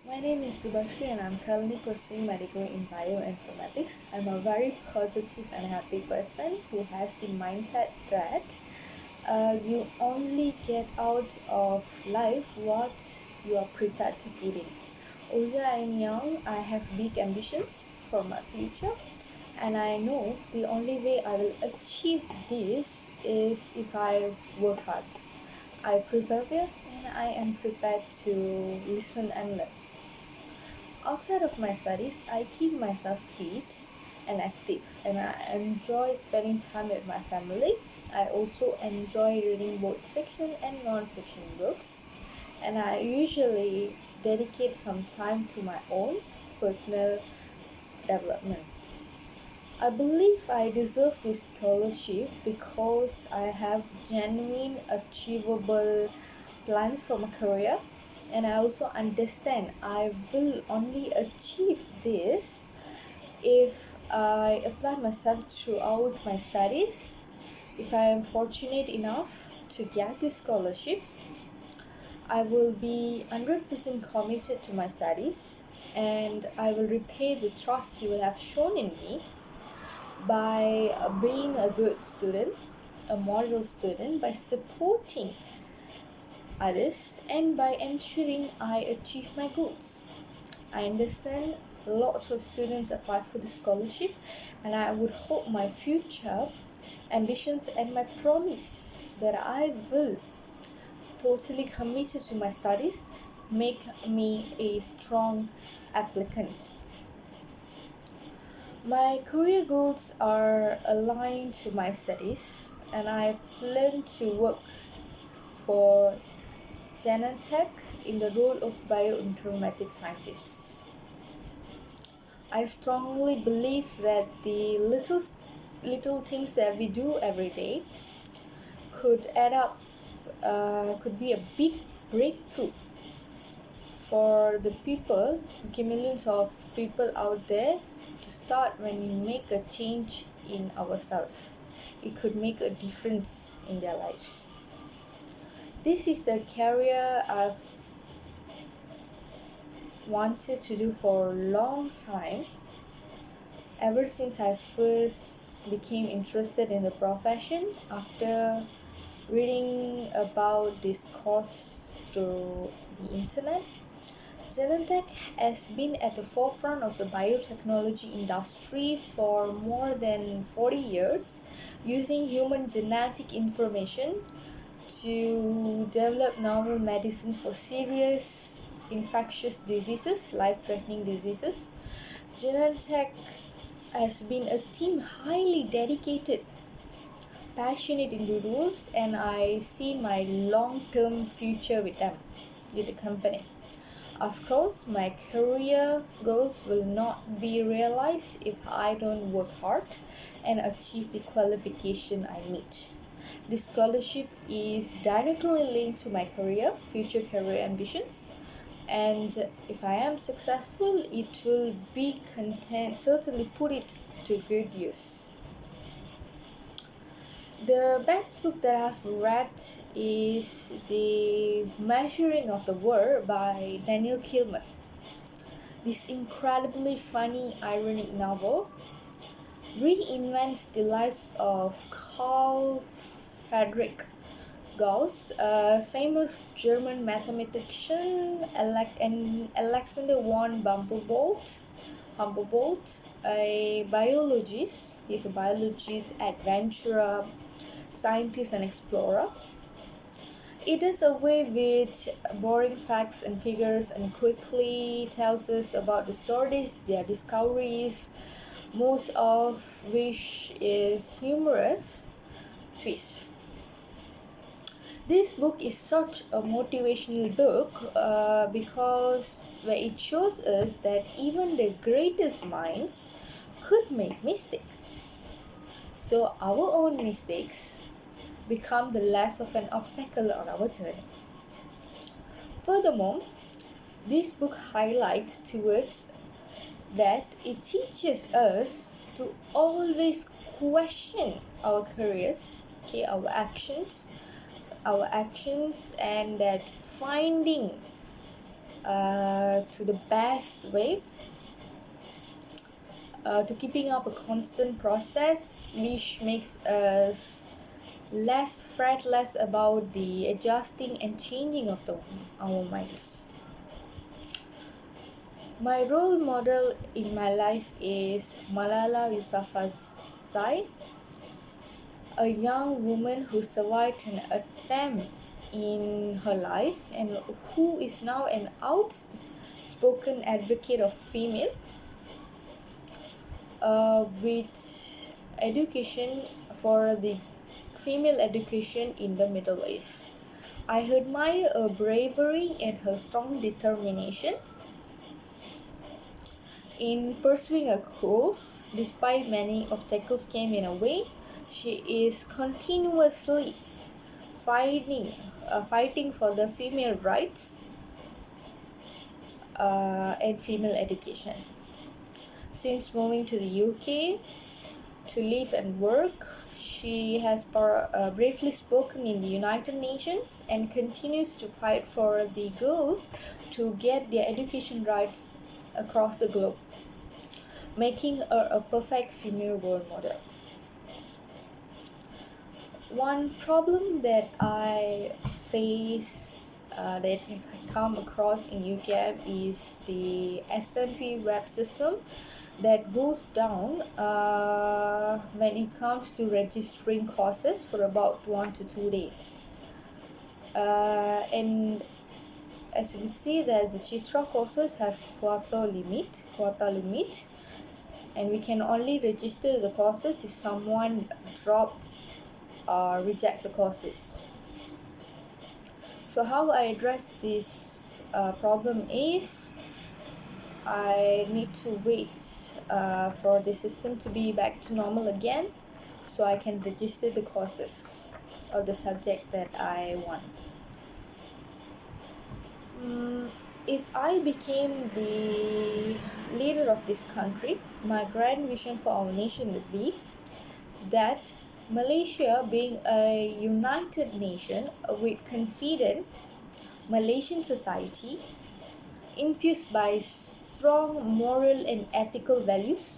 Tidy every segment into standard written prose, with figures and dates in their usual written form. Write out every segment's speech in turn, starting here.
My name is Subashri and I'm currently pursuing my degree in bioinformatics. I'm a very positive and happy person who has the mindset that you only get out of life what you are prepared to put in. Although I'm young, I have big ambitions for my future, and I know the only way I will achieve this is if I work hard. I persevere and I am prepared to listen and learn. Outside of my studies, I keep myself fit and active, and I enjoy spending time with my family. I also enjoy reading both fiction and non-fiction books, and I usually dedicate some time to my own personal development. I believe I deserve this scholarship because I have genuine, achievable plans for my career, and I also understand I will only achieve this if I apply myself throughout my studies. If I am fortunate enough to get this scholarship, I will be 100% committed to my studies, and I will repay the trust you have shown in me by being a good student, a model student, by supporting others, and by ensuring I achieve my goals. I understand lots of students apply for the scholarship, and I would hope my future ambitions and my promise that I will totally committed to my studies make me a strong applicant. My career goals are aligned to my studies, and I plan to work for Genentech in the role of bioinformatics scientist. I strongly believe that the little things that we do every day could add up, could be a big breakthrough for the people, millions of people out there, to start when you make a change in ourselves. It could make a difference in their lives. This is a career I've wanted to do for a long time, ever since I first became interested in the profession after reading about this course through the internet. Genentech has been at the forefront of the biotechnology industry for more than 40 years, using human genetic information to develop novel medicine for serious infectious diseases, life-threatening diseases. Genentech has been a team highly dedicated, passionate individuals, and I see my long-term future with them, with the company. Of course, my career goals will not be realized if I don't work hard and achieve the qualification I need. This scholarship is directly linked to my future career ambitions, and if I am successful, it will be certainly put it to good use. The best book that I've read is The Measuring of the Word by Daniel Kilman. This incredibly funny, ironic novel reinvents the lives of Carl Friedrich Gauss, a famous German mathematician, and Alexander von Humboldt, a biologist. He's a biologist, adventurer, scientist, and explorer. It does away with boring facts and figures and quickly tells us about the stories, their discoveries, most of which is humorous twist. This book is such a motivational book because where it shows us that even the greatest minds could make mistakes. So our own mistakes become the less of an obstacle on our journey. Furthermore, this book highlights towards that it teaches us to always question our careers, our actions, and that finding to the best way, to keeping up a constant process which makes us less fretless about the adjusting and changing of our minds. My role model in my life is Malala Yousafzai, a young woman who survived an attempt in her life and who is now an outspoken advocate of female with education for the female education in the Middle East. I admire her bravery and her strong determination in pursuing her goals. Despite many obstacles came in her way, she is continuously fighting for the female rights and female education. Since moving to the UK to live and work, she has bravely spoken in the United Nations and continues to fight for the girls to get their education rights across the globe, making her a perfect female role model. One problem that I face, that I come across in UCAM is the S&P web system that goes down when it comes to registering courses for about 1 to 2 days. And as you can see that the Chitra courses have quota limit, and we can only register the courses if someone drop or reject the courses. So how I address this problem is I need to wait for the system to be back to normal again so I can register the courses or the subject that I want. If I became the leader of this country, my grand vision for our nation would be that Malaysia, being a united nation with confident Malaysian society, infused by strong moral and ethical values,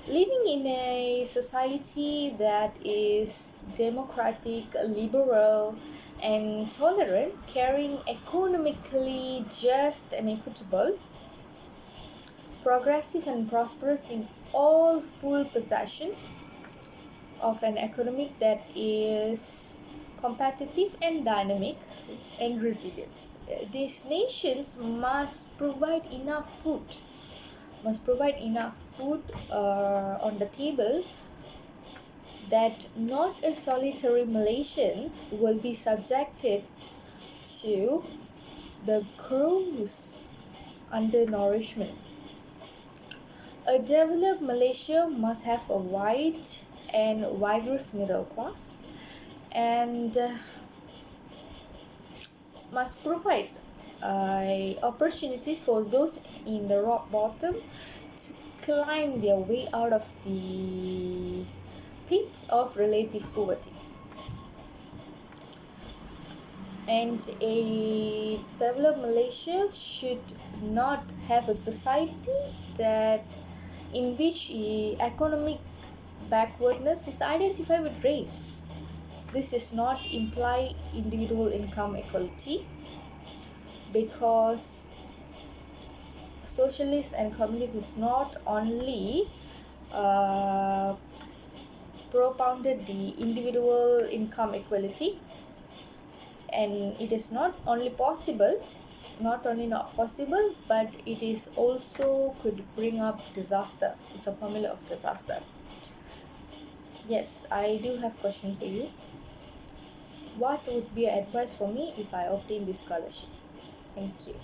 living in a society that is democratic, liberal, and tolerant, caring, economically just and equitable, progressive and prosperous in all full possession of an economic that is competitive and dynamic and resilient. These nations must provide enough food on the table that not a solitary Malaysian will be subjected to the gross undernourishment. A developed Malaysia must have a wide and vigorous middle class and must provide opportunities for those in the rock bottom to climb their way out of the pit of relative poverty. And a developed Malaysia should not have a society in which economic backwardness is identified with race. This does not imply individual income equality, because socialists and communists not only propounded the individual income equality, and it is not only not possible, but it is also could bring up disaster. It's a formula of disaster. Yes, I do have a question for you. What would be your advice for me if I obtain this scholarship? Thank you.